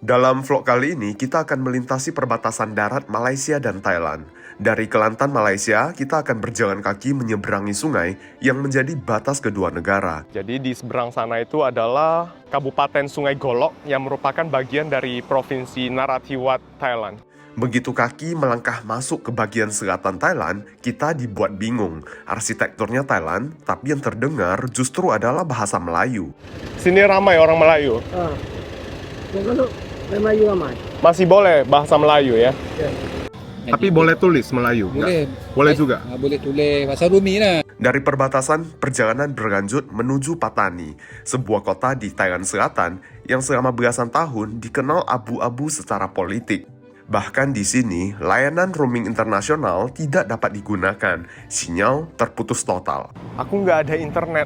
Dalam vlog kali ini, kita akan melintasi perbatasan darat Malaysia dan Thailand. Dari Kelantan, Malaysia, kita akan berjalan kaki menyeberangi sungai yang menjadi batas kedua negara. Jadi di seberang sana itu adalah Kabupaten Sungai Golok yang merupakan bagian dari Provinsi Narathiwat, Thailand. Begitu kaki melangkah masuk ke bagian selatan Thailand, kita dibuat bingung. Arsitekturnya Thailand, tapi yang terdengar justru adalah bahasa Melayu. Sini ramai orang Melayu. Melayu ramai. Masih boleh bahasa Melayu ya? Tapi boleh tulis Melayu? Boleh. Boleh juga? Boleh tulis bahasa Rumi lah. Dari perbatasan, perjalanan berlanjut menuju Pattani, sebuah kota di Thailand Selatan yang selama belasan tahun dikenal abu-abu secara politik. Bahkan di sini, layanan roaming internasional tidak dapat digunakan, sinyal terputus total. Aku nggak ada internet.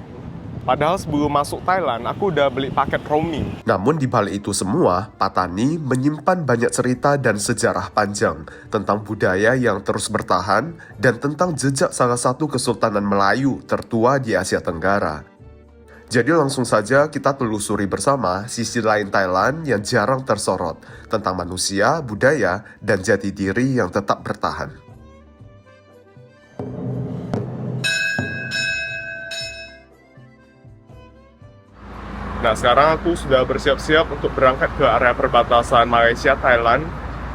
Padahal sebelum masuk Thailand, aku udah beli paket roaming. Namun di balik itu semua, Pattani menyimpan banyak cerita dan sejarah panjang tentang budaya yang terus bertahan dan tentang jejak salah satu kesultanan Melayu tertua di Asia Tenggara. Jadi langsung saja kita telusuri bersama sisi lain Thailand yang jarang tersorot tentang manusia, budaya, dan jati diri yang tetap bertahan. Nah, sekarang aku sudah bersiap-siap untuk berangkat ke area perbatasan Malaysia-Thailand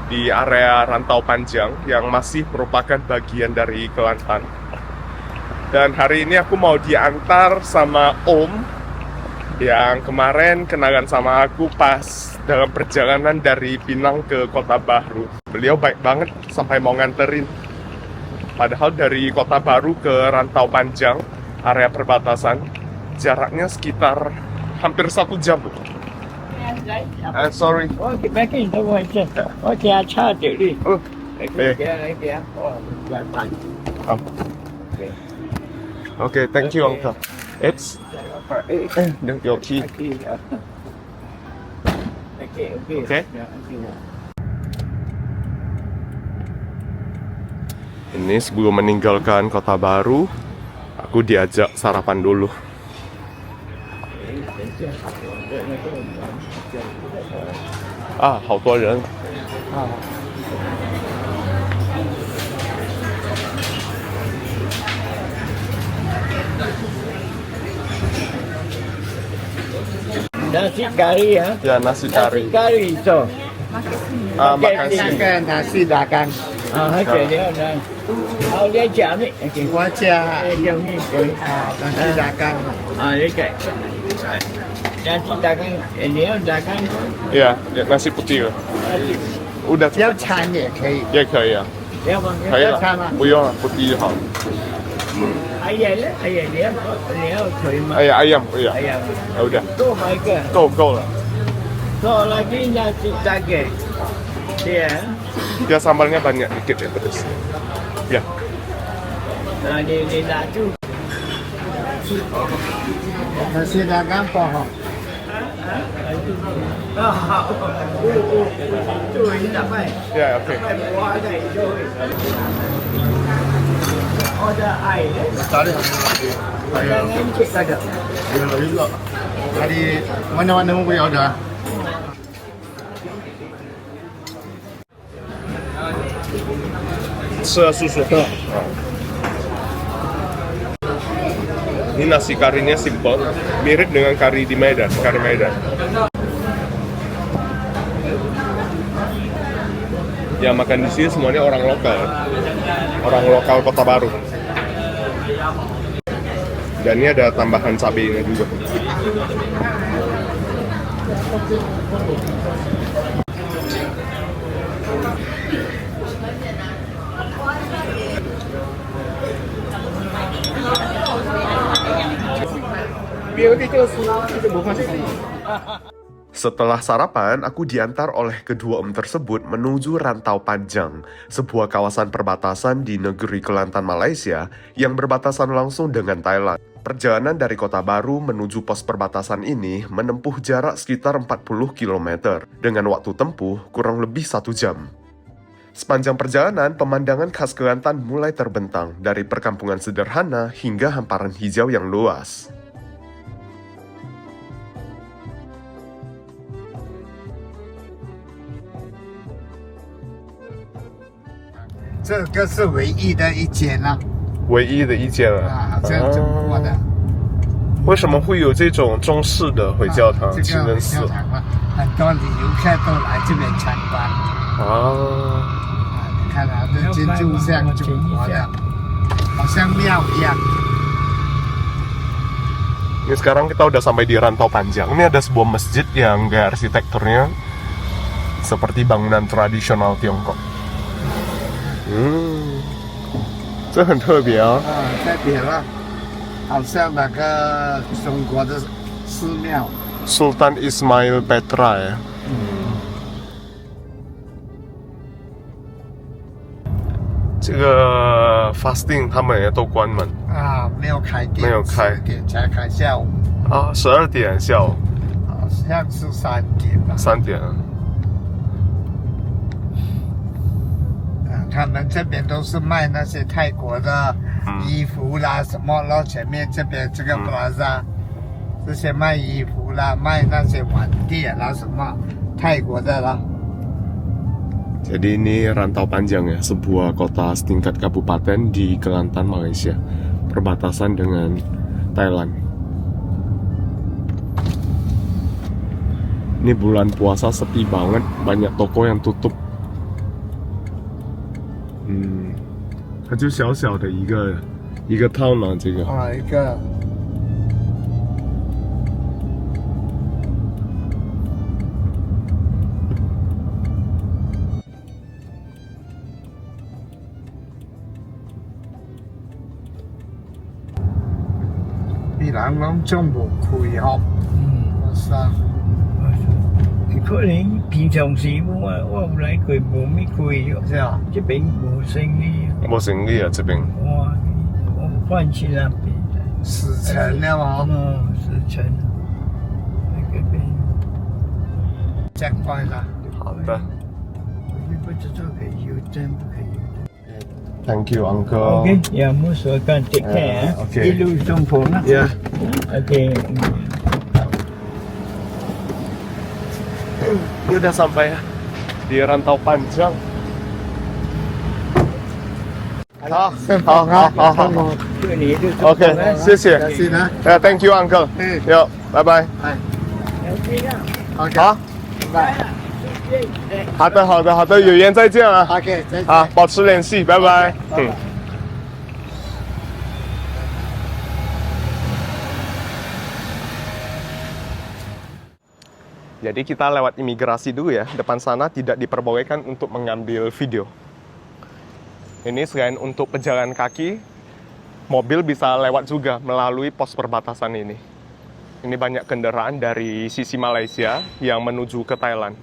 di area Rantau Panjang yang masih merupakan bagian dari Kelantan. Dan hari ini aku mau diantar sama Om yang kemarin kenalan sama aku pas dalam perjalanan dari Pinang ke Kota Baru. Beliau baik banget sampai mau nganterin. Padahal dari Kota Baru ke Rantau Panjang, area perbatasan, jaraknya sekitar hampir 1 jam. Sorry. Okay, back in the way. Okay, I charge it. Oh, okay, thank you, Uncle. It's your key. Okay. Ini sebelum meninggalkan Kota Baru, aku diajak sarapan dulu. Ah, 好多人。Nasi kari ya. Ya, nasi kari. Kari itu. Makan sini. nasi dagang. Okay, dia dah. Dia jam ni. Okay. 我家 Jam ni. nasi dagang Dia cak. Nasi dagang, dia dagang. Ya, nasi putih. Udah 要餐也可以，也可以啊， Dia bang. 可以了，不用了，putih就好。 Ayam lah, ayam dia可以吗？ 哎呀，ayam， ya ayam. udah， 多买一个，够了。多lagi nasi dagang. Dia. Ya sambalnya banyak dikit ya pedas. Ya. Dia nak tu. nasi dagang 不好。 tu tak baik. Ya, oke. Buah ada itu. Ada air.哪里？还有 Jangan cik ada. 有一个，哪里mana mau要的？ Susu. Ini nasi karinya simple, mirip dengan kari di Medan, kari Medan. Yang makan di sini semuanya orang lokal Kota Baru. Dan ini ada tambahan cabenya juga. Setelah sarapan, aku diantar oleh kedua om tersebut menuju Rantau Panjang, sebuah kawasan perbatasan di negeri Kelantan, Malaysia yang berbatasan langsung dengan Thailand. Perjalanan dari Kota Baru menuju pos perbatasan ini menempuh jarak sekitar 40 km dengan waktu tempuh kurang lebih 1 jam. Sepanjang perjalanan, pemandangan khas Kelantan mulai terbentang dari perkampungan sederhana hingga hamparan hijau yang luas. 这个是唯一的一间啊，唯一的一间啊。这样走过的。为什么会有这种中式的回教堂、这个回清真寺教堂啊，很多旅游客都来这边参观。啊？你看啊，这建筑像中国的，好像庙一样。 Ini sekarang kita udah sampai di Rantau Panjang. Ini ada sebuah masjid yang gaya arsitekturnya seperti bangunan tradisional Tiongkok. 这很特别啊。特别了，好像那个中国的寺庙。 Sultan Ismail Petra ya. 这个 fasting 他们也都关门啊，没有开店，没有开10点才开，下午啊，12点下午好像是3点吧。 3点。他们这边都是卖那些泰国的衣服啦，什么咯，前面这边这个 plaza，这些卖衣服啦，卖那些碗碟啦，什么泰国的啦。 Jadi ini Rantau Panjang ya, sebuah kota setingkat kabupaten di Kelantan, Malaysia, perbatasan dengan Thailand. Ini bulan puasa sepi banget, banyak toko yang tutup. 它就小小的一个 town 啊，这个。啊，一个。 人拢種無開嗬，我生。可能平常時我有來過無咩開，是啊，這邊無生意。冇生意啊，這邊。我換去那邊。死城了嘛？死城。那個邊。這樣快啦。好的。我不知道可以郵政不可以。 Thank you, Uncle. Okay, ya, most welcome. Take care. Okay. Ilu Songpong. Ya. Okay. Ini udah sampai ya di Rantau Panjang. 好，好，好，好，好。这里就是 OK，谢谢。是呢。Thank you, Uncle. 有，拜拜。好。拜。好的，好的，好的，有缘再见啊。 OK，再见。好，保持联系，拜拜。Jadi kita lewat imigrasi dulu ya. Depan sana tidak diperbolehkan untuk mengambil video. Ini selain untuk pejalan kaki, mobil bisa lewat juga melalui pos perbatasan ini. Ini banyak kendaraan dari sisi Malaysia yang menuju ke Thailand.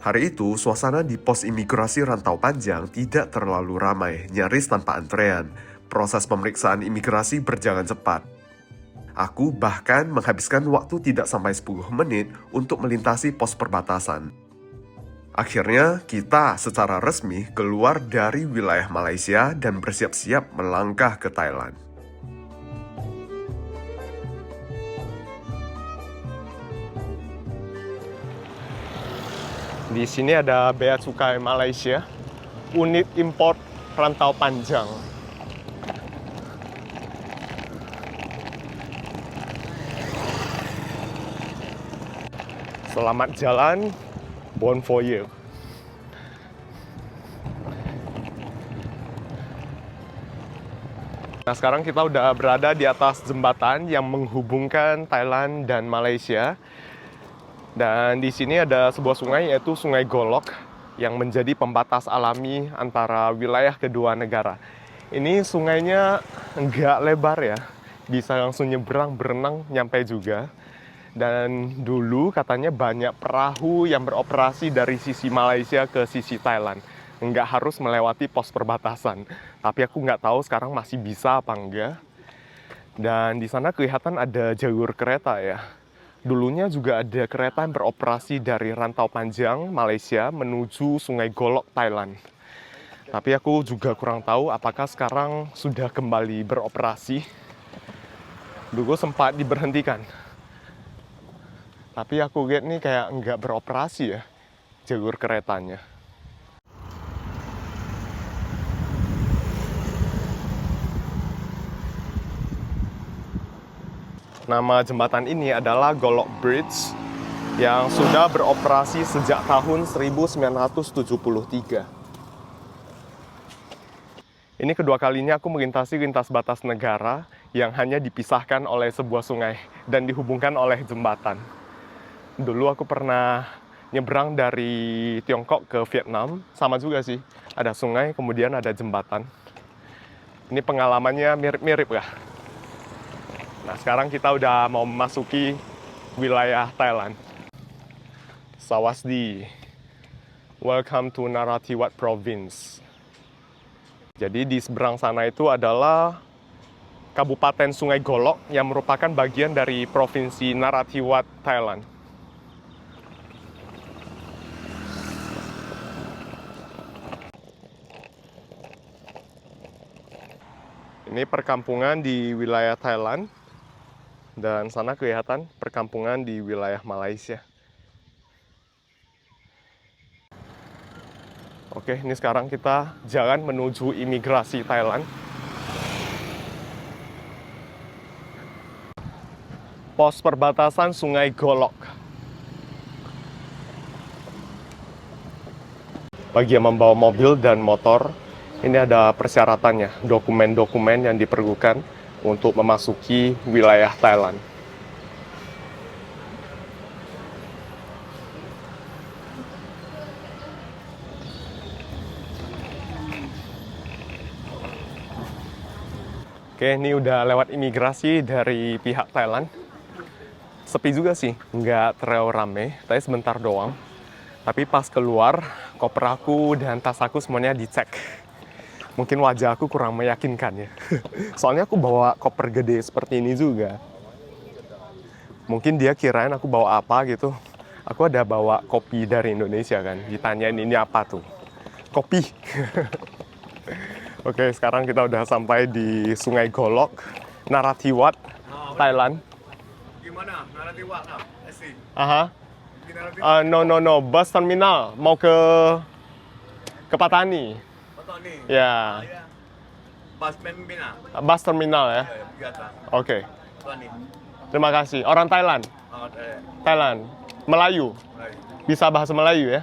Hari itu, suasana di pos imigrasi Rantau Panjang tidak terlalu ramai, nyaris tanpa antrean. Proses pemeriksaan imigrasi berjalan cepat. Aku bahkan menghabiskan waktu tidak sampai 10 menit untuk melintasi pos perbatasan. Akhirnya, kita secara resmi keluar dari wilayah Malaysia dan bersiap-siap melangkah ke Thailand. Di sini ada Bea Cukai Malaysia, unit import Rantau Panjang. Selamat jalan, bon voyage. Nah, sekarang kita udah berada di atas jembatan yang menghubungkan Thailand dan Malaysia. Dan di sini ada sebuah sungai, yaitu Sungai Golok, yang menjadi pembatas alami antara wilayah kedua negara. Ini sungainya nggak lebar ya, bisa langsung nyebrang, berenang, nyampe juga. Dan dulu katanya banyak perahu yang beroperasi dari sisi Malaysia ke sisi Thailand. Nggak harus melewati pos perbatasan. Tapi aku nggak tahu sekarang masih bisa apa enggak. Dan di sana kelihatan ada jalur kereta ya. Dulunya juga ada kereta yang beroperasi dari Rantau Panjang, Malaysia, menuju Sungai Golok, Thailand. Tapi aku juga kurang tahu apakah sekarang sudah kembali beroperasi. Dulu sempat diberhentikan. Tapi aku lihat nih kayak nggak beroperasi ya. jalur keretanya. Nama jembatan ini adalah Golok Bridge yang sudah beroperasi sejak tahun 1973. Ini kedua kalinya aku melintasi lintas batas negara yang hanya dipisahkan oleh sebuah sungai dan dihubungkan oleh jembatan. Dulu aku pernah nyebrang dari Tiongkok ke Vietnam, sama juga sih. Ada sungai, kemudian ada jembatan. Ini pengalamannya mirip-mirip lah. Nah, sekarang kita udah mau memasuki wilayah Thailand. Sawasdi. Welcome to Narathiwat Province. Jadi di seberang sana itu adalah Kabupaten Sungai Golok yang merupakan bagian dari Provinsi Narathiwat, Thailand. Ini perkampungan di wilayah Thailand. Dan sana kelihatan perkampungan di wilayah Malaysia. Oke, ini sekarang kita jalan menuju imigrasi Thailand. Pos perbatasan Sungai Golok. Bagi yang membawa mobil dan motor, ini ada persyaratannya, dokumen-dokumen yang diperlukan untuk memasuki wilayah Thailand. Oke, ini udah lewat imigrasi dari pihak Thailand. Sepi juga sih, nggak terlalu rame, tapi sebentar doang. Tapi pas keluar, koper aku dan tas aku semuanya dicek. Mungkin wajah aku kurang meyakinkan ya. Soalnya aku bawa koper gede seperti ini juga. Mungkin dia kirain aku bawa apa gitu. Aku ada bawa kopi dari Indonesia kan. Ditanyain ini apa tuh? Kopi. Oke, sekarang kita udah sampai di Sungai Golok, Narathiwat, Thailand. Gimana? Narathiwat lah. Asik. Aha. Narathiwat. No. Bus terminal. Mau ke Patani. Betul nih. Ya. Bas Pembina. Bus terminal ya. Di atas. Oke. Betul nih. Terima kasih. Orang Thailand. Thailand. Melayu. Melayu. Bisa bahasa Melayu ya?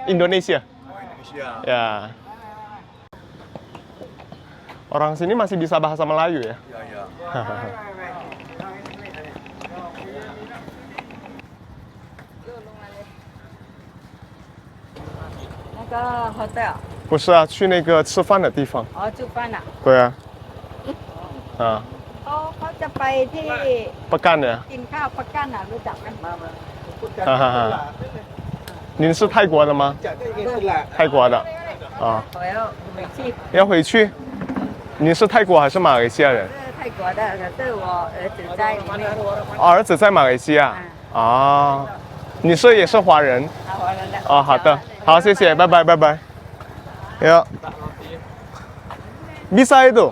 Indonesia. Indonesia. Ya. Orang sini masih bisa bahasa Melayu ya? Ya. 那个 hotel 不是啊，去那个吃饭的地方。哦，住饭啊，对啊。啊， เขาจะไปที่ 不干的。 กินข้าวปักกันอ่ะรู้จักไหม 哈哈哈。您是泰国的吗？泰国的。啊， 我要回去，要回去。您是泰国还是马来西亚人？是泰国的，可是我儿子在里面，哦，儿子在马来西亚。啊，你是也是华人？他回来了。哦，好的，好，谢谢，拜拜，拜拜。Ya. Bisa itu?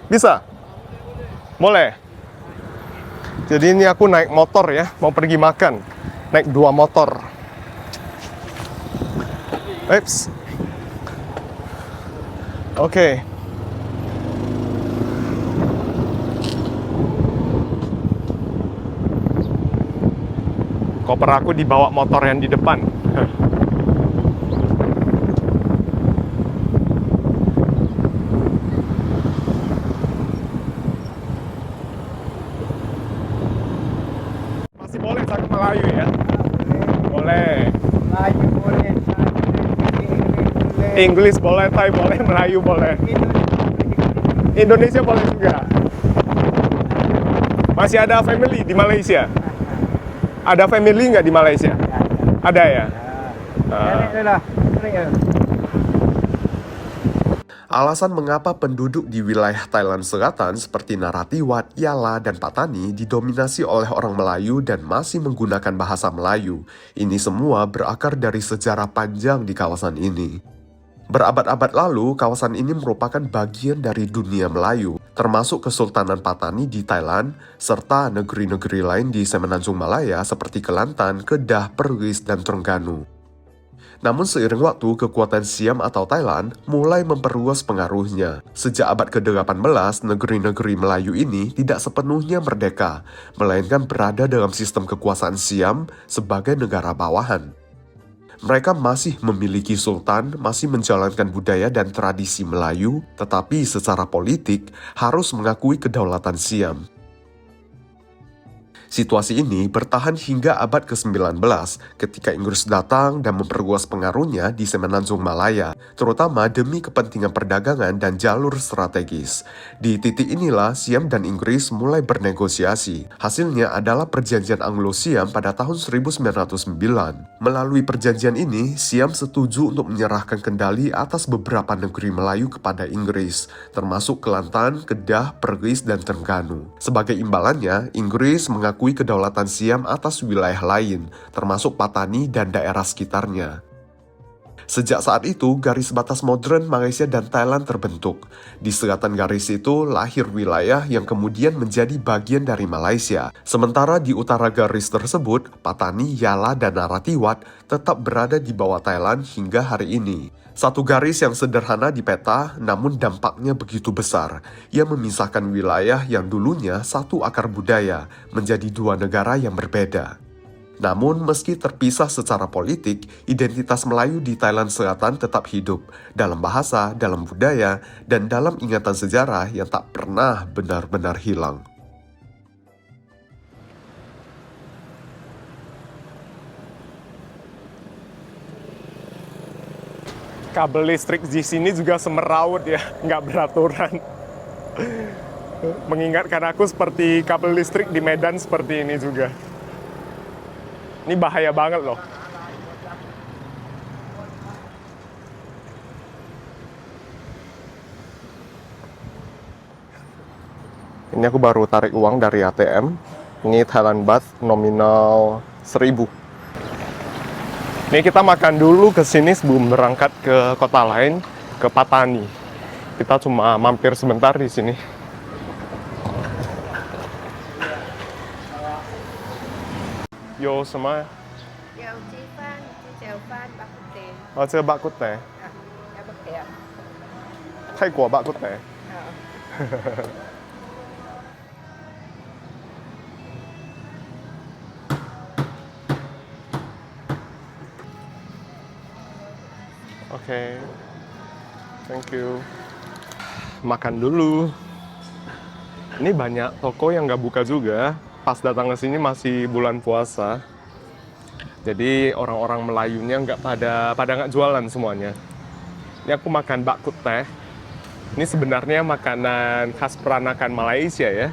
Bisa? Boleh? Jadi ini aku naik motor ya, mau pergi makan. Naik 2 motor. Eps. Oke. Koper aku dibawa motor yang di depan. Masih boleh cakap Melayu ya? Boleh. Melayu boleh, Inggris boleh, Thai boleh, Melayu boleh. Indonesia boleh juga. Masih ada family di Malaysia? Ada family nggak di Malaysia? Ada ya? Alasan mengapa penduduk di wilayah Thailand Selatan seperti Narathiwat, Yala, dan Patani didominasi oleh orang Melayu dan masih menggunakan bahasa Melayu. Ini semua berakar dari sejarah panjang di kawasan ini. Berabad-abad lalu, kawasan ini merupakan bagian dari dunia Melayu, termasuk Kesultanan Patani di Thailand, serta negeri-negeri lain di Semenanjung Malaya seperti Kelantan, Kedah, Perlis, dan Terengganu. Namun seiring waktu, kekuatan Siam atau Thailand mulai memperluas pengaruhnya. Sejak abad ke-18, negeri-negeri Melayu ini tidak sepenuhnya merdeka, melainkan berada dalam sistem kekuasaan Siam sebagai negara bawahan. Mereka masih memiliki sultan, masih menjalankan budaya dan tradisi Melayu, tetapi secara politik harus mengakui kedaulatan Siam. Situasi ini bertahan hingga abad ke-19 ketika Inggris datang dan memperluas pengaruhnya di Semenanjung Malaya, terutama demi kepentingan perdagangan dan jalur strategis. Di titik inilah Siam dan Inggris mulai bernegosiasi. Hasilnya adalah Perjanjian Anglo-Siam pada tahun 1909. Melalui perjanjian ini, Siam setuju untuk menyerahkan kendali atas beberapa negeri Melayu kepada Inggris, termasuk Kelantan, Kedah, Perlis, dan Terengganu. Sebagai imbalannya, Inggris mengakui kedaulatan Siam atas wilayah lain, termasuk Patani dan daerah sekitarnya. Sejak saat itu, garis batas modern Malaysia dan Thailand terbentuk. Di selatan garis itu lahir wilayah yang kemudian menjadi bagian dari Malaysia. Sementara di utara garis tersebut, Patani, Yala, dan Narathiwat tetap berada di bawah Thailand hingga hari ini. Satu garis yang sederhana di peta, namun dampaknya begitu besar. Ia memisahkan wilayah yang dulunya satu akar budaya menjadi dua negara yang berbeda. Namun, meski terpisah secara politik, identitas Melayu di Thailand Selatan tetap hidup dalam bahasa, dalam budaya, dan dalam ingatan sejarah yang tak pernah benar-benar hilang. Kabel listrik di sini juga semeraut ya, nggak beraturan. Mengingatkan aku seperti kabel listrik di Medan seperti ini juga. Ini bahaya banget loh. Ini aku baru tarik uang dari ATM. Ini Thailand Baht nominal 1.000. Ini kita makan dulu ke sini sebelum berangkat ke kota lain, ke Patani. Kita cuma mampir sebentar di sini. Yo, semua. Dầu chi phan, chi dầu phan, bạc cút tê. Oh,这个bak kut teh. Ya, bạc tê. 泰国 bak kut teh. Oke, thank you. Makan dulu. Ini banyak toko yang nggak buka juga. Pas datang ke sini masih bulan puasa. Jadi orang-orang Melayunya pada nggak jualan semuanya. Ini aku makan bak kut teh. Ini sebenarnya makanan khas peranakan Malaysia ya.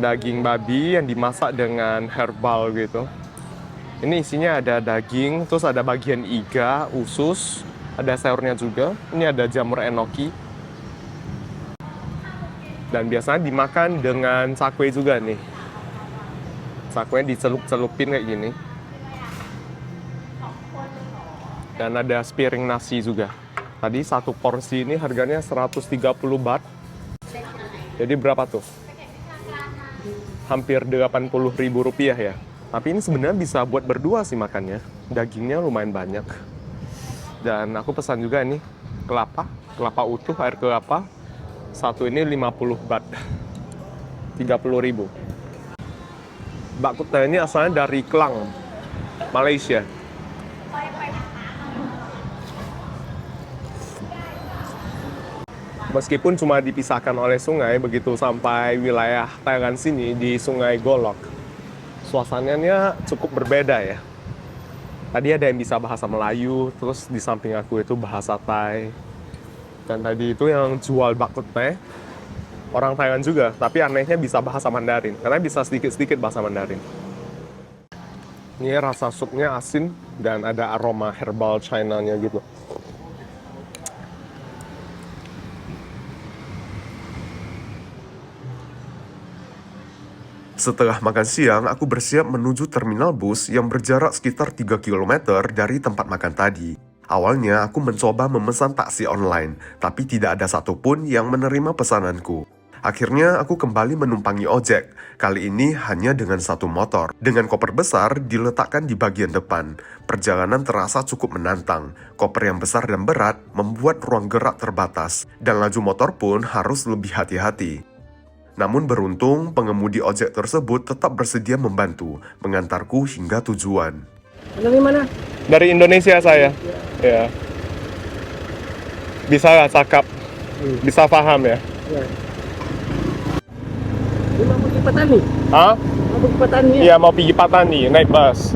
Daging babi yang dimasak dengan herbal gitu. Ini isinya ada daging, terus ada bagian iga, usus, ada sayurnya juga. Ini ada jamur enoki. Dan biasanya dimakan dengan cakwe juga nih. Cakwe dicelup-celupin kayak gini. Dan ada sepiring nasi juga. Tadi satu porsi ini harganya 130 baht. Jadi berapa tuh? Hampir 80.000 rupiah ya. Tapi ini sebenarnya bisa buat berdua sih makannya. Dagingnya lumayan banyak. Dan aku pesan juga nih kelapa utuh, air kelapa. Satu ini 50 baht. 30.000. Bak kut teh ini asalnya dari Klang, Malaysia. Meskipun cuma dipisahkan oleh sungai, begitu sampai wilayah Thailand sini di Sungai Golok, suasananya cukup berbeda ya. Tadi ada yang bisa bahasa Melayu, terus di samping aku itu bahasa Thai. Dan tadi itu yang jual bak kut teh, orang Thailand juga, tapi anehnya bisa bahasa Mandarin, karena bisa sedikit-sedikit bahasa Mandarin. Ini rasa supnya asin dan ada aroma herbal China-nya gitu. Setelah makan siang, aku bersiap menuju terminal bus yang berjarak sekitar 3 km dari tempat makan tadi. Awalnya, aku mencoba memesan taksi online, tapi tidak ada satupun yang menerima pesananku. Akhirnya aku kembali menumpangi ojek, kali ini hanya dengan satu motor. Dengan koper besar diletakkan di bagian depan, perjalanan terasa cukup menantang. Koper yang besar dan berat membuat ruang gerak terbatas, dan laju motor pun harus lebih hati-hati. Namun beruntung, pengemudi ojek tersebut tetap bersedia membantu, mengantarku hingga tujuan. Dari mana? Dari Indonesia saya. Ya. Bisa nggak cakap? Bisa paham ya? Ini mau pergi Patani? Hah? Mau pergi Patani ya? Iya, mau pergi Patani, naik bus.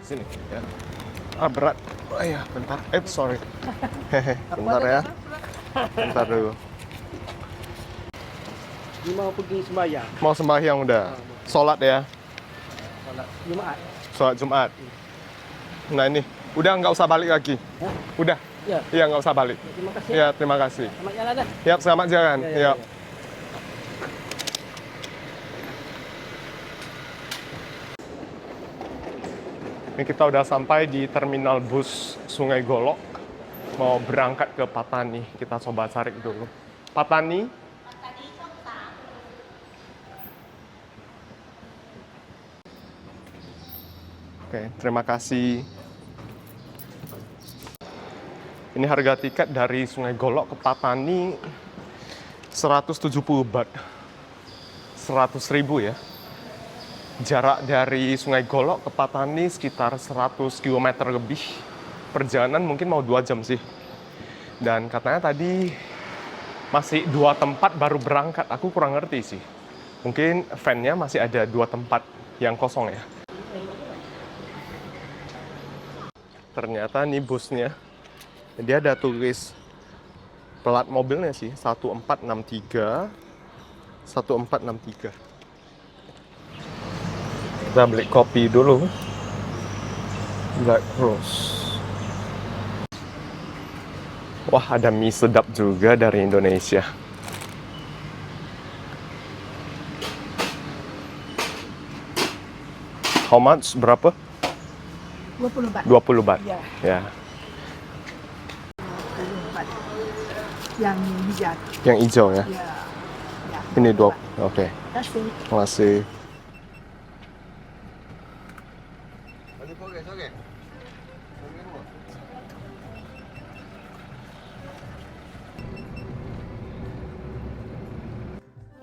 Sini ya. Berat. Oh iya, bentar. Sorry. Hehe, bentar ya. Bentar dulu. Ini mau pergi sembahyang. Mau sembahyang udah. Sholat ya. Sholat Jumat. Sholat Jumat. Nah ini, udah nggak usah balik lagi. Udah. Ya. Iya, nggak usah balik. Terima kasih. Iya, terima kasih. Selamat jalan dah. Ya, selamat jalan. Ya, Ya. ya. Ini kita udah sampai di terminal bus Sungai Golok. Mau berangkat ke Patani. Kita coba cari dulu. Patani. Oke, terima kasih. Ini harga tiket dari Sungai Golok ke Patani 170 baht. 100.000 ya. Jarak dari Sungai Golok ke Patani sekitar 100 km lebih. Perjalanan mungkin mau 2 jam sih. Dan katanya tadi masih 2 tempat baru berangkat. Aku kurang ngerti sih. Mungkin van-nya masih ada 2 tempat yang kosong ya. Ternyata nih busnya. Dia ada tulis plat mobilnya sih 1463. 1463. Kita beli kopi dulu. Black Rose. Wah, ada mie sedap juga dari Indonesia. How much? Berapa? 20 baht. 20 baht. Ya. Ya. 20 baht. Yang hijau. Yang hijau ya. Ya. Ya. Ini 20. Oke. Terima kasih. Terima kasih.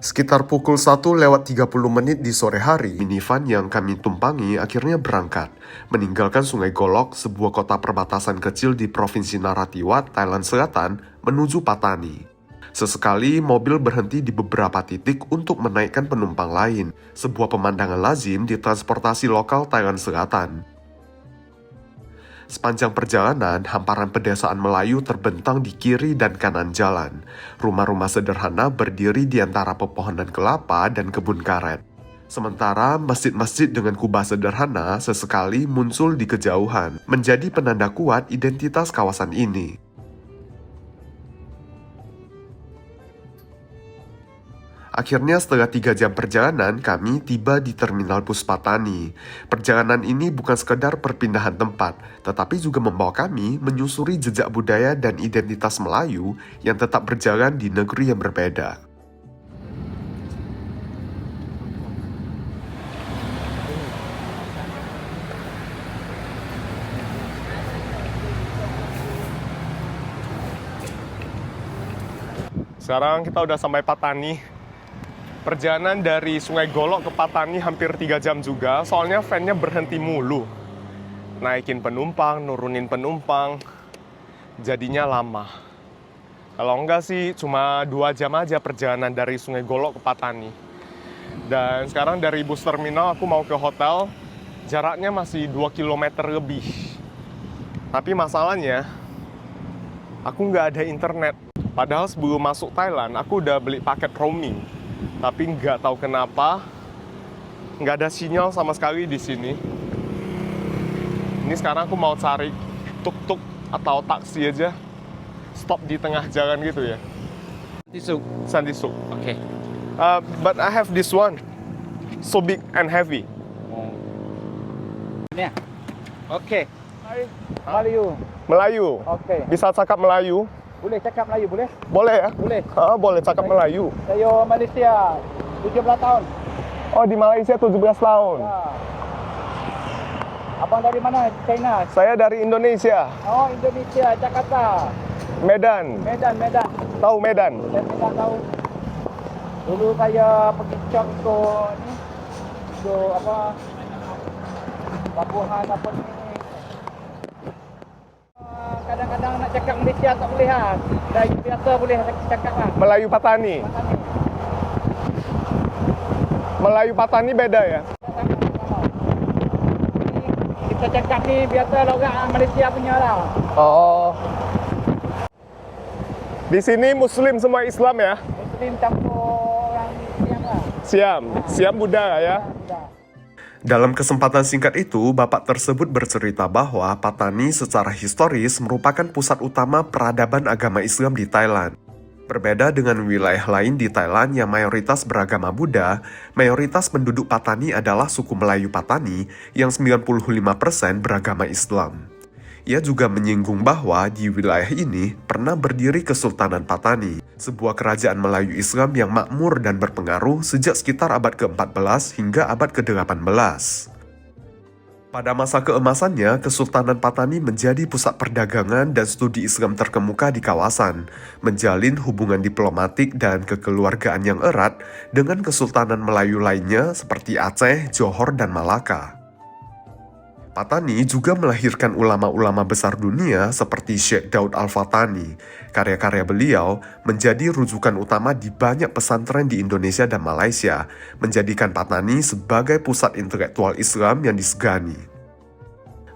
Sekitar pukul 1:30 di sore hari, minivan yang kami tumpangi akhirnya berangkat, meninggalkan Sungai Golok, sebuah kota perbatasan kecil di Provinsi Narathiwat, Thailand Selatan, menuju Patani. Sesekali mobil berhenti di beberapa titik untuk menaikkan penumpang lain, sebuah pemandangan lazim di transportasi lokal Thailand Selatan. Sepanjang perjalanan, hamparan pedesaan Melayu terbentang di kiri dan kanan jalan. Rumah-rumah sederhana berdiri di antara pepohonan kelapa dan kebun karet. Sementara masjid-masjid dengan kubah sederhana sesekali muncul di kejauhan, menjadi penanda kuat identitas kawasan ini. Akhirnya setelah 3 jam perjalanan, kami tiba di terminal bus Patani. Perjalanan ini bukan sekedar perpindahan tempat, tetapi juga membawa kami menyusuri jejak budaya dan identitas Melayu yang tetap berjalan di negeri yang berbeda. Sekarang kita udah sampai Patani. Perjalanan dari Sungai Golok ke Patani hampir 3 jam juga, soalnya van-nya berhenti mulu. Naikin penumpang, nurunin penumpang, jadinya lama. Kalau enggak sih, cuma 2 jam aja perjalanan dari Sungai Golok ke Patani. Dan sekarang dari bus terminal aku mau ke hotel, jaraknya masih 2 km lebih. Tapi masalahnya, aku nggak ada internet. Padahal sebelum masuk Thailand, aku udah beli paket roaming. Tapi nggak tahu kenapa nggak ada sinyal sama sekali di sini. Ini sekarang aku mau cari tuk-tuk atau taksi aja, stop di tengah jalan gitu ya. Tisuk. Santisuk. Oke. But I have this one, so big and heavy. Ni. Okey. Melayu. Melayu. Okey. Bisa cakap Melayu? Boleh cakap Melayu boleh? Boleh ya? Boleh. Boleh cakap Melayu. Saya Malaysia 17 tahun. Oh, di Malaysia 17 tahun. Ya. Abang dari mana? China. Saya dari Indonesia, Oh, Indonesia, Jakarta. Medan. Medan. Tahu Medan? Saya Medan tahu. Dulu saya pergi cok untuk ni. Untuk apa? Labuhan apa ni. Kadang-kadang nak cakap Malaysia tak boleh lah. Dah biasa boleh cakap lah. Melayu Patani. Melayu Patani beda ya? Kita cakap ni biasa orang Malaysia punya lah. Oh. Di sini Muslim semua Islam ya? Muslim campur orang Siam lah. Siam Buddha ya? Dalam kesempatan singkat itu, bapak tersebut bercerita bahwa Patani secara historis merupakan pusat utama peradaban agama Islam di Thailand. Berbeda dengan wilayah lain di Thailand yang mayoritas beragama Buddha, mayoritas penduduk Patani adalah suku Melayu Patani yang 95% beragama Islam. Ia juga menyinggung bahwa di wilayah ini pernah berdiri Kesultanan Patani, sebuah kerajaan Melayu Islam yang makmur dan berpengaruh sejak sekitar abad ke-14 hingga abad ke-18. Pada masa keemasannya, Kesultanan Patani menjadi pusat perdagangan dan studi Islam terkemuka di kawasan, menjalin hubungan diplomatik dan kekeluargaan yang erat dengan Kesultanan Melayu lainnya seperti Aceh, Johor, dan Malaka. Patani juga melahirkan ulama-ulama besar dunia seperti Syekh Daud Al-Fatani. Karya-karya beliau menjadi rujukan utama di banyak pesantren di Indonesia dan Malaysia, menjadikan Patani sebagai pusat intelektual Islam yang disegani.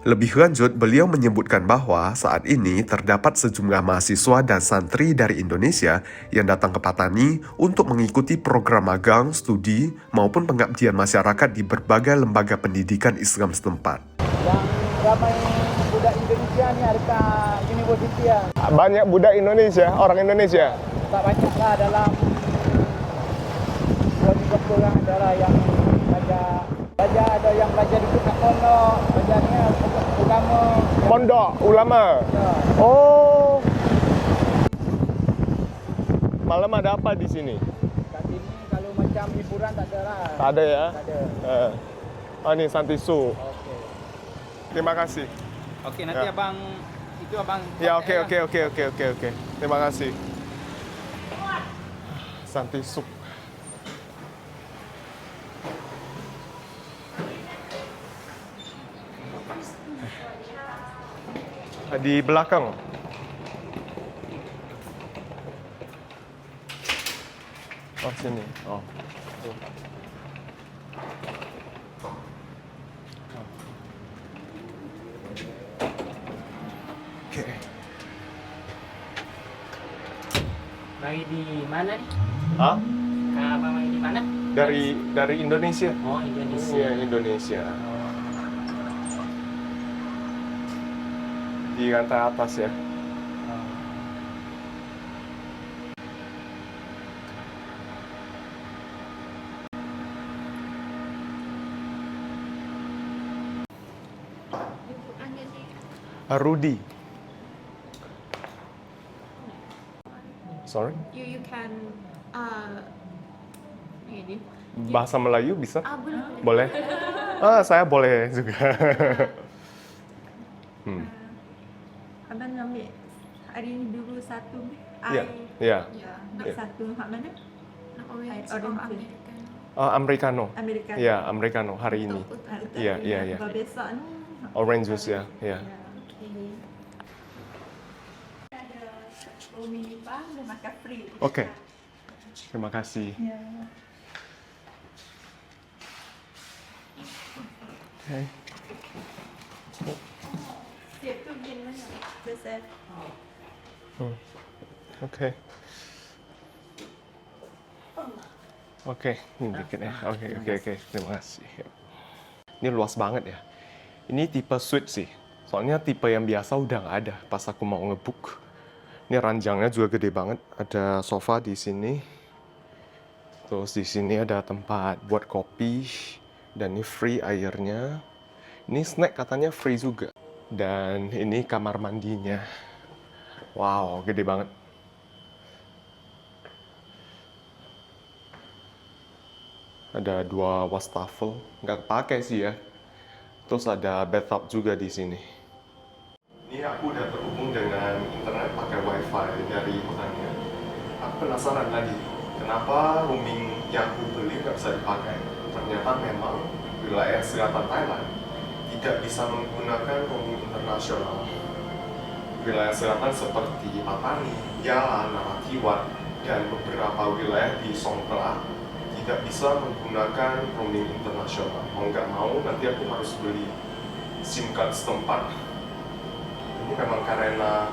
Lebih lanjut, beliau menyebutkan bahwa saat ini terdapat sejumlah mahasiswa dan santri dari Indonesia yang datang ke Patani untuk mengikuti program magang, studi, maupun pengabdian masyarakat di berbagai lembaga pendidikan Islam setempat. Yang ramai budak Indonesia ni dekat universiti lah. Banyak budak Indonesia, orang Indonesia. Tak banyak lah dalam 20 orang adalah yang belajar, ada yang belajar di dekat pondok, belajar ni ulama. Pondok, ulama. Ya. Oh. Malam ada apa di sini? Kat sini kalau macam hiburan tak ada lah. Tak ada ya? Tak ada. Oh, ni Santisu. Okey. Terima kasih. Okey, nanti Ya. abang itu abang. Ya, okey. Terima kasih. Santisu. Di belakang. Oh, sini. Oh. Oke. Mari di mana nih? Ah? Abang mari di mana? Dari Indonesia. Oh, Indonesia. Iya, Indonesia. Di lantai atas ya. Rudy. Sorry? You can ini. Bahasa Melayu bisa? Boleh. Boleh? Saya boleh juga. Abang ambil hari ini dulu satu. Iya, iya. Nak Ya. satu hak mana? Orange. Americano. Amerika. Iya, Americano hari ini. Iya. Kalau besok ni Orange juice ya. Iya. ada mini bar dan makan free. Oke. Terima kasih. Oke. Siap tu bin mana? Besar. Oke. Oke, ini dikit ya. Oke. Terima kasih. Ini luas banget ya. Ini tipe suite sih. Soalnya tipe yang biasa udah nggak ada pas aku mau ngebook. Ini ranjangnya juga gede banget. Ada sofa di sini. Terus di sini ada tempat buat kopi dan ini free airnya. Ini snack katanya free juga. Dan ini kamar mandinya. Wow, gede banget. Ada 2 wastafel, nggak pakai sih ya. Terus ada bathtub juga di sini. Ini aku udah terhubung dengan internet pakai wifi dari hutannya. Aku penasaran lagi, kenapa roaming yang aku beli nggak bisa dipakai? Ternyata memang wilayah selatan Thailand tidak bisa menggunakan roaming internasional. Wilayah selatan seperti Patani, Yala, Narathiwat, dan beberapa wilayah di Songkhla tidak bisa menggunakan roaming internasional. Mau nggak mau, nanti aku harus beli SIM card setempat. Ini memang karena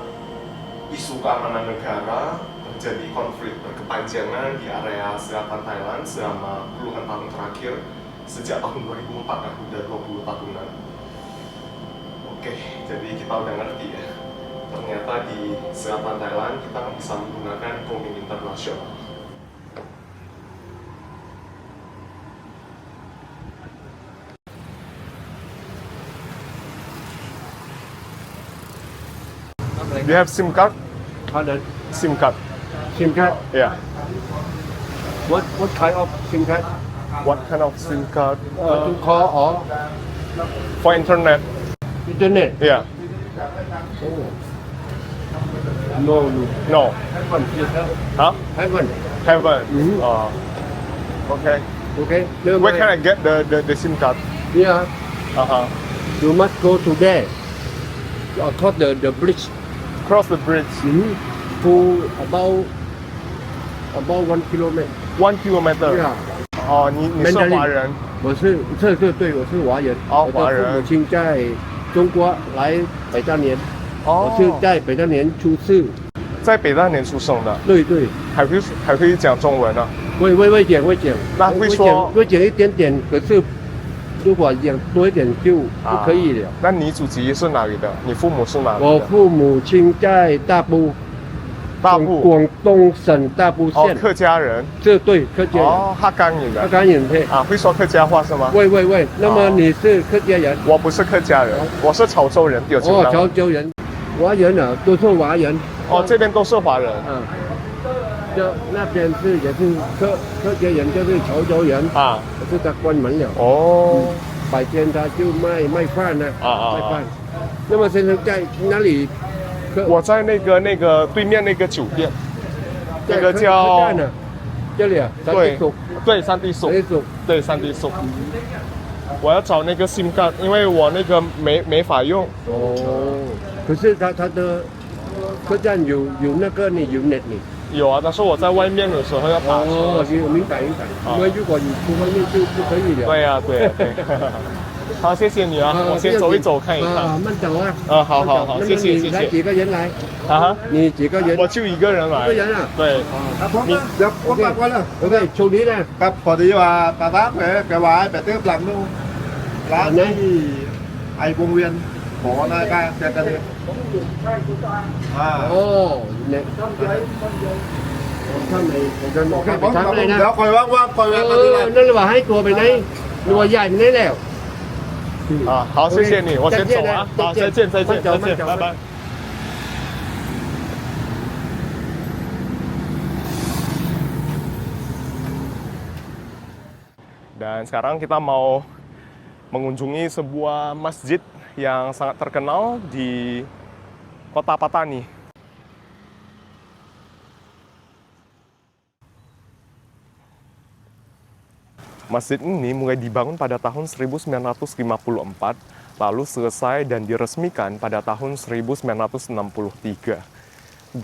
isu keamanan negara, terjadi konflik berkepanjangan di area selatan Thailand selama puluhan tahun terakhir. Sejak tahun 2004, aku udah 20 tahunan. Oke, jadi kita udah ngerti ya. Ternyata di selatan Thailand kita nggak bisa menggunakan roaming internasional. Do you have SIM card? Pardon? SIM card. SIM card? Yeah. What kind of SIM card? What kind of SIM card? To call or For internet. internet? Yeah. No. No. Haven't. Yes, sir. Huh? Haven't. Haven't. Mhm. Okay. Okay. Never Where mind. can I get the SIM card? Yeah. You must go to there. Across the bridge. Cross the bridge. To about 1 kilometer. 1 kilometer. Yeah. 哦，你是 Mandarin 华人？我是对，我是华人。哦我的父母亲在中国来北大年，我是在北大年出世。在北大年出生的，对对，还会讲中文啊？会讲。那会说会讲一点点，可是如果讲多一点就不可以了。那你祖籍是哪里的？你父母是哪里的？我父母亲在大埔，广东省大埔县。客家人。这对客家人。哦，客家人的。客家人对。啊，会说客家话是吗？会。那么你是客家人？我不是客家人，我是潮州人，有哦，潮州人，华人啊，都是华人。哦，这边都是华人。这那边也是客家人，就是潮州人啊，可是他关门了。哦，白天他就卖饭呢，卖饭。那么现在在哪里？我在那个对面那个酒店，那个叫客栈呢？这里啊，对，三地宿，对，三地宿。我要找那个 SIM card，因为我那个没法用。哦，可是他的客栈有那个你有 net 你。有啊，但是我在外面有时候要打车。哦，明白。因为如果你出外面就不可以了。对呀，对。好，谢谢你啊，我先走一走看一看。慢走啊。好，谢谢。你来几个人来？啊？你几个人？我就一个人来。一个人啊？对。เดี๋ยวผมกลับก่อนเลย OK，ช่วงนี้นะครับ พอดีว่าตาตาแกว่าไปเติมหลังนู่นร้านที่ไอ้วงเวียนขอนะก็จะเลย哦，เนี่ยท่านไหนผมจะไปทำอะไรนะ เดี๋ยวคอยว่างๆคอยแวะมาที่ร้าน นั่นเลยว่าให้ตัวไปไหนตัวใหญ่ไปไหนแล้ว 啊，好，谢谢你，我先走啊，好，再见，拜拜。Dan sekarang kita mau mengunjungi sebuah masjid yang sangat terkenal di kota Patani. Masjid ini mulai dibangun pada tahun 1954, lalu selesai dan diresmikan pada tahun 1963.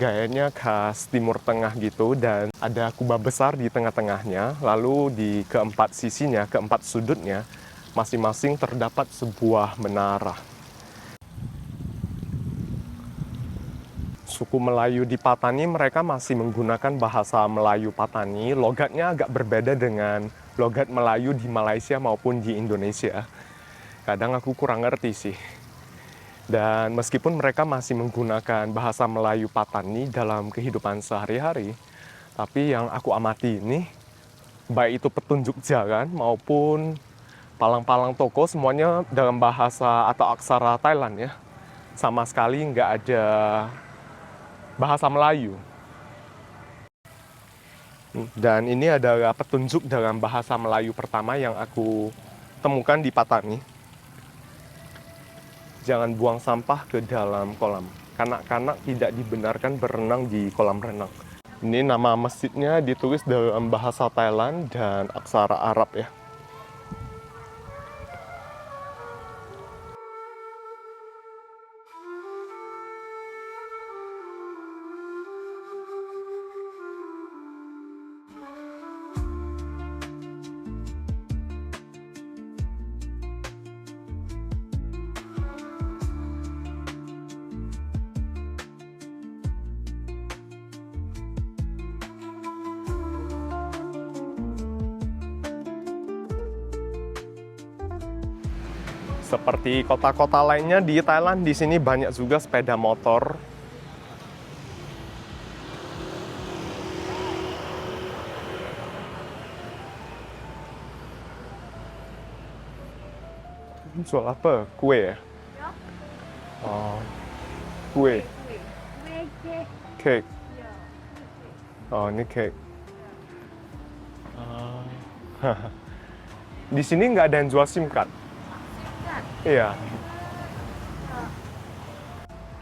Gayanya khas Timur Tengah gitu, dan ada kubah besar di tengah-tengahnya, lalu di keempat sisinya, keempat sudutnya, masing-masing terdapat sebuah menara. Suku Melayu di Patani, mereka masih menggunakan bahasa Melayu Patani, logatnya agak berbeda dengan logat Melayu di Malaysia maupun di Indonesia. Kadang aku kurang ngerti sih. Dan meskipun mereka masih menggunakan bahasa Melayu Patani dalam kehidupan sehari-hari, tapi yang aku amati ini, baik itu petunjuk jalan maupun palang-palang toko, semuanya dalam bahasa atau aksara Thailand ya. Sama sekali nggak ada bahasa Melayu. Dan ini adalah petunjuk dalam bahasa Melayu pertama yang aku temukan di Patani. Jangan buang sampah ke dalam kolam. Kanak-kanak tidak dibenarkan berenang di kolam renang. Ini nama masjidnya ditulis dalam bahasa Thailand dan aksara Arab ya. Seperti kota-kota lainnya di Thailand, di sini banyak juga sepeda motor. Jual apa? Kue ya? Oh, kue. Cake. Oh, ini cake. Di sini nggak ada yang jual SIM card. Iya.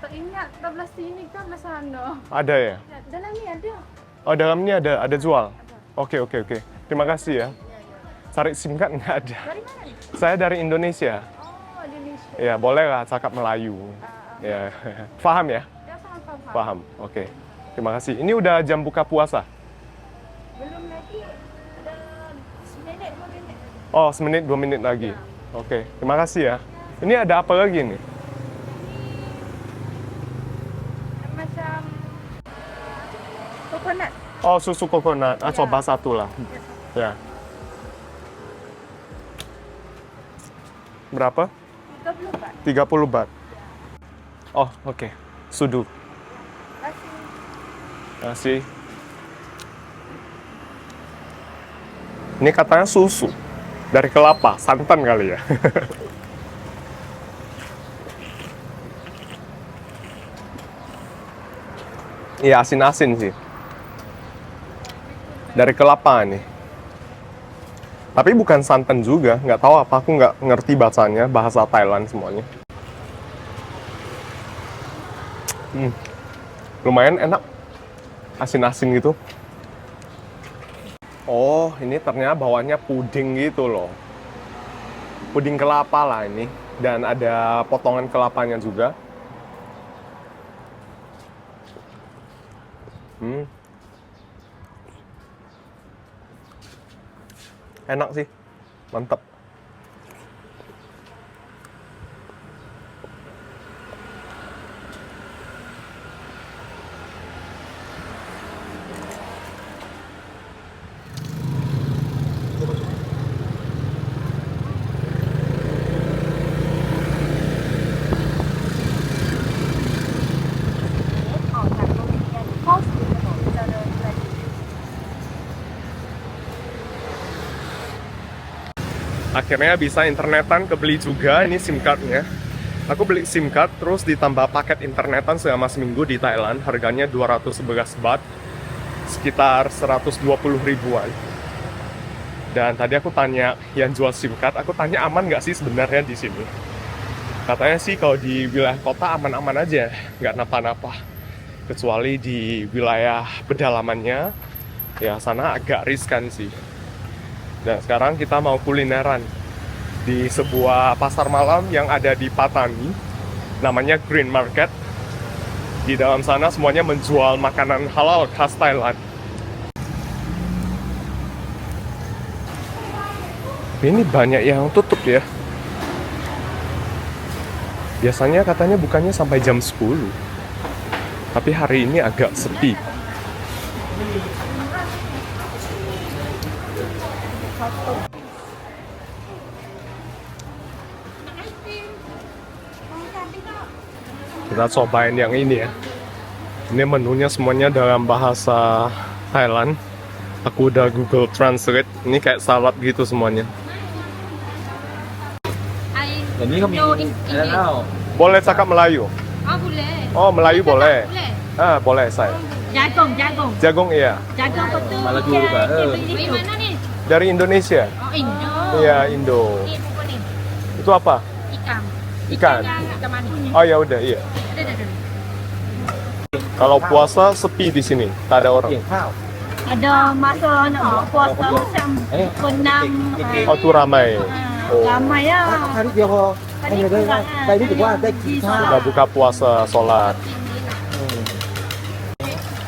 Tak ingat sebelah sini kan belah sana. Ada ya? Dalam ni ada. Oh, dalam ini ada jual. Oke. Terima kasih ya. Cari SIM card nggak ada. Dari mana ni? Saya dari Indonesia. Oh, Indonesia. Ya, boleh lah cakap Melayu. Ya, paham ya? Dah faham. Paham. Oke. Terima kasih. Ini udah jam buka puasa. Belum lagi. Ada seminit, 2 minit. Oh, semenit 2 menit lagi. Oke. Terima kasih ya. Ini ada apa lagi nih? Macam coconut. Oh, susu coconut. Coba satu lah. Ya. Berapa? 30 baht. 30 baht. Oh, oke. Sudu. Kasih. Kasih. Ini katanya susu. Dari kelapa, santan kali ya. Iya, asin-asin sih. Dari kelapa nih. Tapi bukan santan juga, nggak tahu apa, aku nggak ngerti bacanya, bahasa Thailand semuanya. Lumayan enak, asin-asin gitu. Oh, ini ternyata bawahnya puding gitu loh. Puding kelapa lah ini, dan ada potongan kelapanya juga. Enak sih, mantap. Akhirnya bisa internetan, kebeli juga ini SIM cardnya. Aku beli SIM card terus ditambah paket internetan selama seminggu di Thailand. Harganya 211 baht, sekitar 120 ribuan. Dan tadi aku tanya yang jual SIM card, aku tanya aman nggak sih sebenarnya di sini. Katanya sih kalau di wilayah kota aman-aman aja, nggak napa-napa. Kecuali di wilayah pedalamannya, ya sana agak riskan sih. Dan sekarang kita mau kulineran di sebuah pasar malam yang ada di Patani, namanya Green Market. Di dalam sana semuanya menjual makanan halal khas Thailand. Ini banyak yang tutup ya. Biasanya katanya bukannya sampai jam 10. Tapi hari ini agak sepi. Kita cobain yang ini ya. Ini menunya semuanya dalam bahasa Thailand. Aku udah Google Translate. Ini kayak salad gitu semuanya. Ai เดี๋ยวนี้เขามี Indo แล้ว Boleh cakap Melayu? Oh boleh. Oh, Melayu boleh. Boleh. Ah, boleh saya. Jagung. Jagung iya. Jagung betul. Malah dulu, Pak. Dari mana ni? Dari Indonesia. Oh Indo. Iya, Indo. Ni pokok ni. Itu apa? Ikan. Ikan. Yang ikan manis. Oh ya udah, iya. Ada. Kalau puasa sepi di sini, tak ada orang. เกี่ยงข้าว Ada masa nak puasa macam penam. Oh, tuh ramai. Oh, Ramai ya. ถ้าที่เดียวพอให้เดินไปรู้สึกว่าได้กินข้าว udah buka puasa, sholat.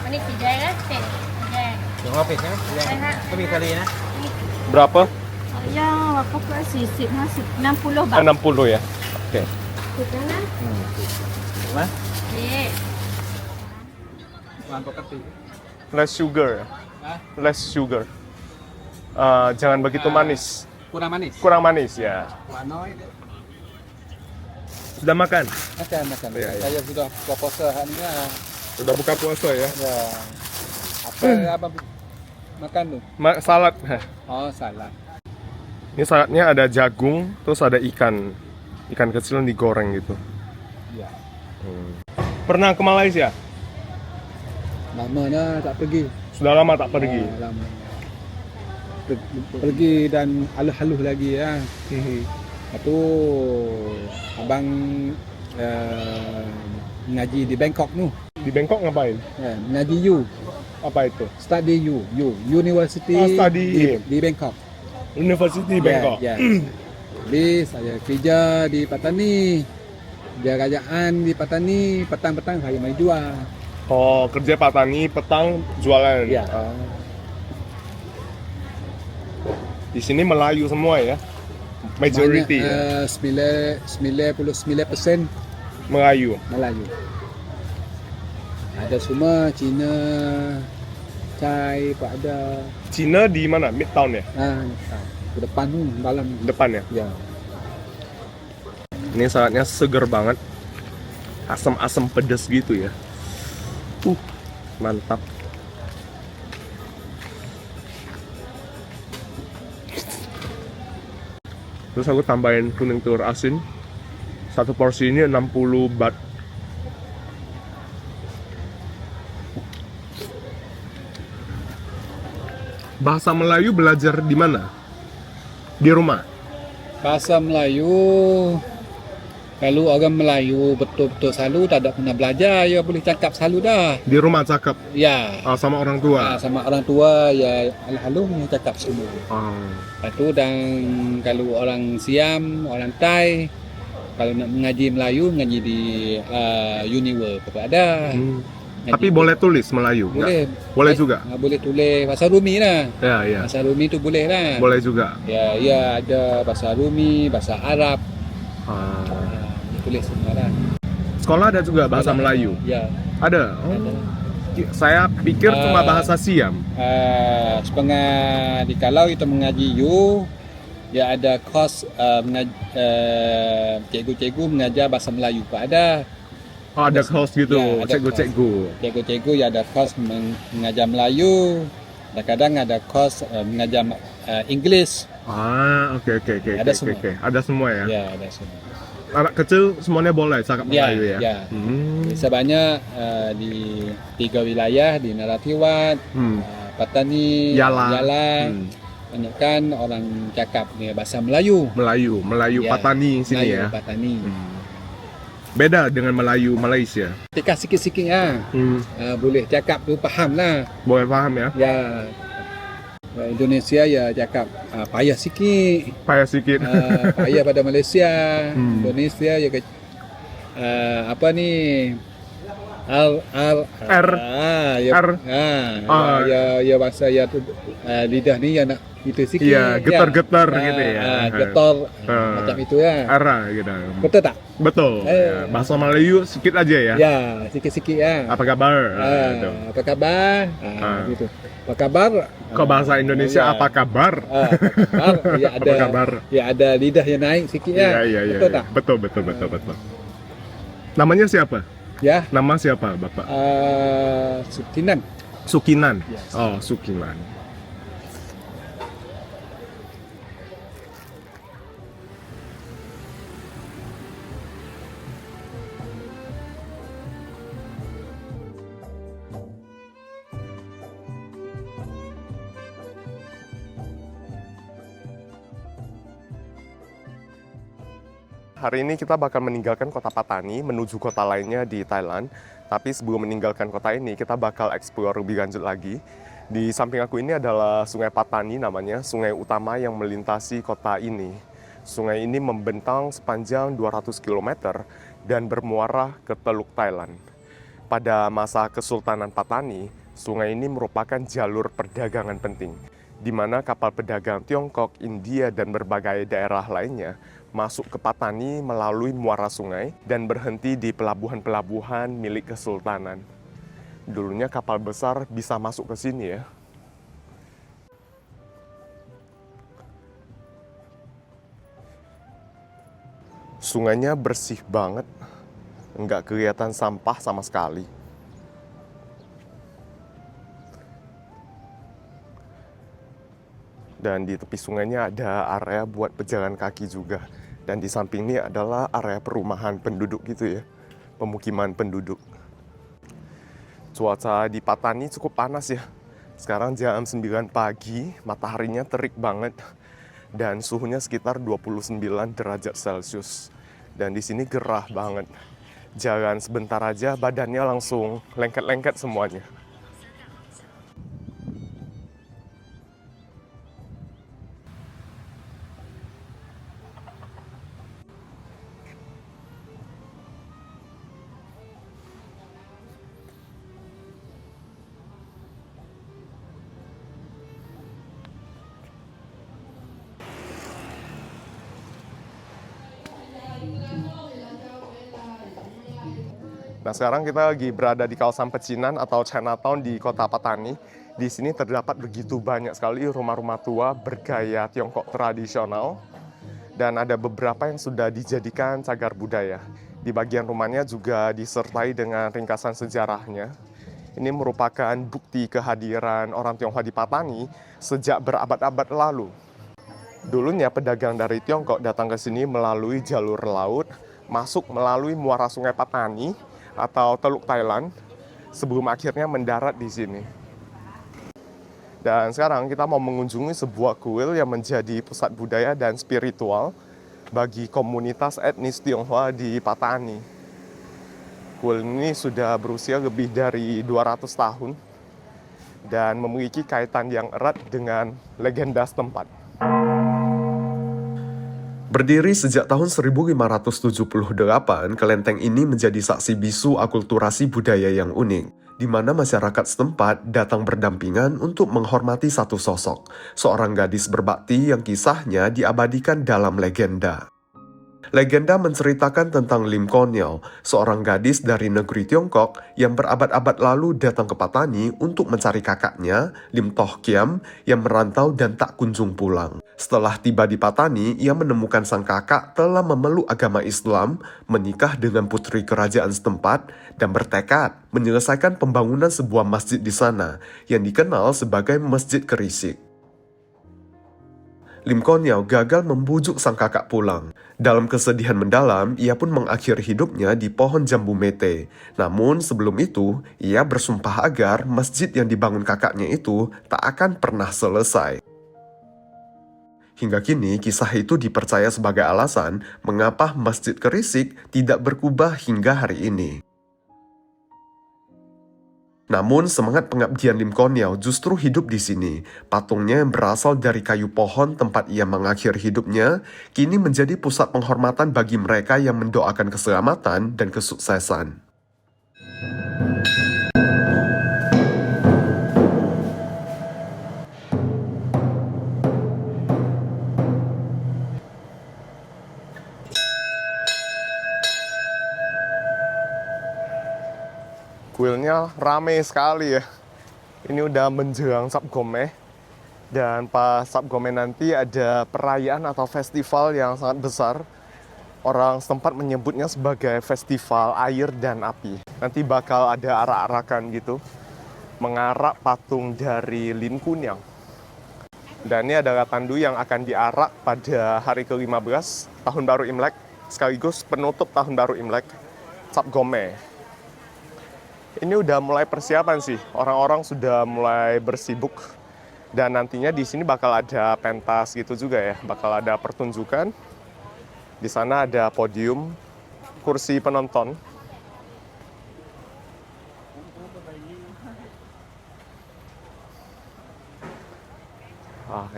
Ini tiga ya, tiga. ถึงว่าเป็ดใช่ไหมก็มีทะเลนะ Berapa? Ya, apa ke 40, 50, 60 baht. 60 ya. Oke. Kita lah. ถูกไหม Okey. วันปกติ Less sugar. Hah? Less sugar. Jangan begitu manis. กูรามานิส Kurang manis ya. หวานน้อย Sudah makan? makan Iya, iya. saya sudah buka puasa hari ini Sudah buka puasa ya. ya apa abang makan tuh Salad. oh salad Ini saladnya ada jagung, terus ada ikan. Ikan kecil yang digoreng gitu. ya Pernah ke Malaysia? lama dah tak pergi Sudah lama tak pergi. lama pergi dan halus-halus lagi ya itu abang ngaji di Bangkok nu Di Bangkok ngapain? ngaji U Apa itu? study University Oh, study. di Bangkok. University Bangkok. Ya. Habis saya kerja di Patani. Dia kerajaan di Patani, petang-petang saya main jual. Oh, kerja petani, petang jualan. Ya. Di sini Melayu semua ya. Majority ya. 99% Melayu. Melayu. Ada semua Cina, Thai, Pak ada. Cina di mana? Midtown ya? Ke depan tu, dalam. Depan ya? Ya. Ini saladnya seger banget. Asam-asam pedas gitu ya. Mantap. Terus aku tambahin kuning telur asin. Satu porsi ini 60 baht. Bahasa Melayu belajar di mana? Di rumah? Bahasa Melayu, kalau orang Melayu betul-betul selalu tak ada pernah belajar, ya boleh cakap selalu dah. Di rumah cakap Ya. sama orang tua? Sama orang tua ya halus-halus cakap semua. Oh. Lepas tu dan kalau orang Siam, orang Thai, kalau nak mengaji Melayu, mengaji di Univer ada. Tapi boleh tulis Melayu? Boleh. Boleh juga? Boleh tulis bahasa Rumi lah. Ya, ya. Bahasa Rumi tu boleh lah. Boleh juga. Ya, ya ada bahasa Rumi, bahasa Arab. Tulis semua lah. Sekolah ada juga bahasa Melayu? Ya. Ada? Oh. Ada. Saya pikir cuma bahasa Siam. Di kalau kita mengaji U, ya ada kos cikgu-cikgu mengajar bahasa Melayu Pak ada. Oh, ada kos gitu, Ya, ada cikgu-cikgu. Cikgu-cikgu ya ada kos mengajar Melayu. Kadang-kadang ada kos mengajar English. Oke. Ada semua. Ada semua ya? Ya, ada semua. Anak kecil semuanya boleh cakap Melayu ya? Ya. Sebanyak di 3 wilayah di Narathiwat, Patani, Yala. Banyak kan orang cakap bahasa Melayu. Melayu Ya, Patani sini Melayu, ya? Patani. Beda dengan Melayu Malaysia? Tekan sikit-sikit boleh cakap tu faham lah. Boleh paham ya? Ya. Indonesia ya cakap payah sikit. Payah sedikit. Payah pada Malaysia. Indonesia ya apa ni? R. Ya bahasa ya tu lidah ni ya nak itu sikit. Iya, getar-getar gitu ya. Getar macam itu ya. Ara gitu. Betul tak? Betul. Ya. Bahasa Melayu sedikit aja ya? Ya, sikit-sikit ya. Apa kabar? Gitu. Apa kabar? Gitu. Apa kabar? Kok bahasa Indonesia apa kabar? Apa kabar? Ya ada. Apa kabar? Ya ada lidah yang naik sikit ya. Iya. Betul tak? Betul. Namanya siapa? Ya. Nama siapa Bapak? Sukinan. Sukinan. Yes. Oh, Sukinan. hari ini kita bakal meninggalkan kota Patani menuju kota lainnya di Thailand. Tapi sebelum meninggalkan kota ini, kita bakal explore lebih lanjut lagi. Di samping aku ini adalah Sungai Patani namanya, sungai utama yang melintasi kota ini. Sungai ini membentang sepanjang 200 km dan bermuara ke Teluk Thailand. Pada masa Kesultanan Patani, sungai ini merupakan jalur perdagangan penting, di mana kapal pedagang Tiongkok, India, dan berbagai daerah lainnya masuk ke Patani melalui muara sungai dan berhenti di pelabuhan-pelabuhan milik Kesultanan. Dulunya kapal besar bisa masuk ke sini ya. Sungainya bersih banget, nggak kelihatan sampah sama sekali. Dan di tepi sungainya ada area buat pejalan kaki juga. Dan di samping ini adalah area perumahan penduduk gitu ya, pemukiman penduduk. Cuaca di Patani cukup panas ya. Sekarang jam 9 pagi, mataharinya terik banget. Dan suhunya sekitar 29 derajat Celcius. Dan di sini gerah banget. Jalan sebentar aja badannya langsung lengket-lengket semuanya. Nah, sekarang kita lagi berada di kawasan pecinan atau Chinatown di kota Patani. Di sini terdapat begitu banyak sekali rumah-rumah tua bergaya Tiongkok tradisional. Dan ada beberapa yang sudah dijadikan cagar budaya. Di bagian rumahnya juga disertai dengan ringkasan sejarahnya. Ini merupakan bukti kehadiran orang Tionghoa di Patani sejak berabad-abad lalu. Dulunya pedagang dari Tiongkok datang ke sini melalui jalur laut, masuk melalui muara sungai Patani atau Teluk Thailand, sebelum akhirnya mendarat di sini. Dan sekarang kita mau mengunjungi sebuah kuil yang menjadi pusat budaya dan spiritual bagi komunitas etnis Tionghoa di Patani. Kuil ini sudah berusia lebih dari 200 tahun dan memiliki kaitan yang erat dengan legenda setempat. Berdiri sejak tahun 1578, kelenteng ini menjadi saksi bisu akulturasi budaya yang unik, di mana masyarakat setempat datang berdampingan untuk menghormati satu sosok, seorang gadis berbakti yang kisahnya diabadikan dalam legenda. Legenda menceritakan tentang Lim Konyao, seorang gadis dari negeri Tiongkok yang berabad-abad lalu datang ke Patani untuk mencari kakaknya, Lim Toh Kiam, yang merantau dan tak kunjung pulang. Setelah tiba di Patani, ia menemukan sang kakak telah memeluk agama Islam, menikah dengan putri kerajaan setempat, dan bertekad menyelesaikan pembangunan sebuah masjid di sana, yang dikenal sebagai Masjid Kerisik. Lim Konyao gagal membujuk sang kakak pulang. Dalam kesedihan mendalam, ia pun mengakhiri hidupnya di pohon jambu mete. Namun sebelum itu, ia bersumpah agar masjid yang dibangun kakaknya itu tak akan pernah selesai. Hingga kini, kisah itu dipercaya sebagai alasan mengapa Masjid Kerisik tidak berkubah hingga hari ini. Namun, semangat pengabdian Lim Konyao justru hidup di sini. Patungnya yang berasal dari kayu pohon tempat ia mengakhiri hidupnya, kini menjadi pusat penghormatan bagi mereka yang mendoakan keselamatan dan kesuksesan. Kuilnya rame sekali ya. Ini udah menjelang Sap Gomeh. Dan pas Sap Gomeh nanti ada perayaan atau festival yang sangat besar. Orang setempat menyebutnya sebagai festival air dan api. Nanti bakal ada arak-arakan gitu, mengarak patung dari Lim Konyao. Dan ini adalah tandu yang akan diarak pada hari ke-15 Tahun Baru Imlek, sekaligus penutup Tahun Baru Imlek, Sap Gomeh. Ini udah mulai persiapan sih, orang-orang sudah mulai bersibuk. Dan nantinya di sini bakal ada pentas gitu juga ya, bakal ada pertunjukan. Di sana ada podium, kursi penonton.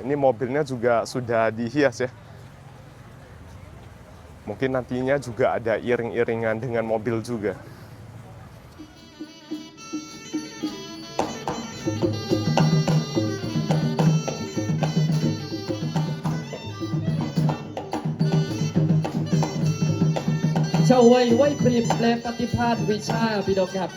Ini mobilnya juga sudah dihias ya. Mungkin nantinya juga ada iring-iringan dengan mobil juga. Chào quay quay clip lên Patipat Vicha video cap.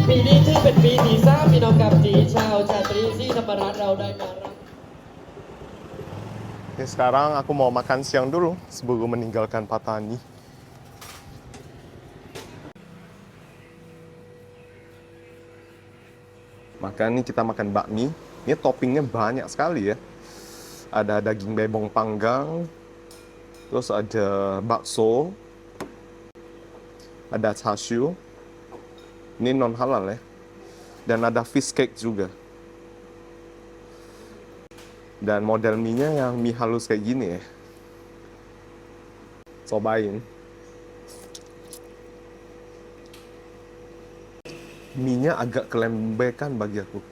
ปีนี้ที่เป็นปีที่3พี่น้องกับที่ชาวชาตรีศรีธรรมราชเราได้มารับ Oke, sekarang aku mau makan siang dulu sebelum meninggalkan Patani. Ini kita makan bakmi. Ini toppingnya banyak sekali ya. Ada daging bebong panggang, terus ada bakso, ada char siu. Ini non halal ya. Dan ada fish cake juga. Dan model mie-nya yang mie halus kayak gini ya. Cobain. Mie-nya agak kelembekan bagi aku.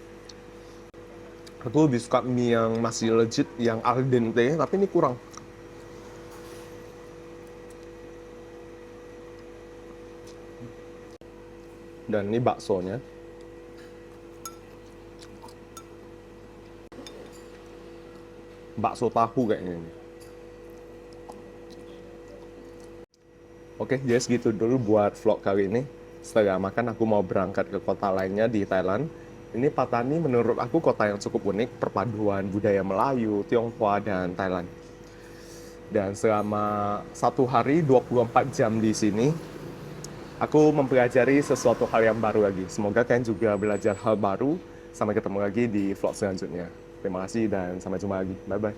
Aku lebih suka mie yang masih legit, yang al dente, tapi ini kurang. Dan ini baksonya. Bakso tahu kayaknya ini. Oke, jadi segitu dulu buat vlog kali ini. Setelah makan, aku mau berangkat ke kota lainnya di Thailand. Ini Patani menurut aku kota yang cukup unik, perpaduan budaya Melayu, Tionghoa, dan Thailand. Dan selama 1 hari 24 jam di sini, aku mempelajari sesuatu hal yang baru lagi. Semoga kalian juga belajar hal baru. Sampai ketemu lagi di vlog selanjutnya. Terima kasih dan sampai jumpa lagi. Bye-bye.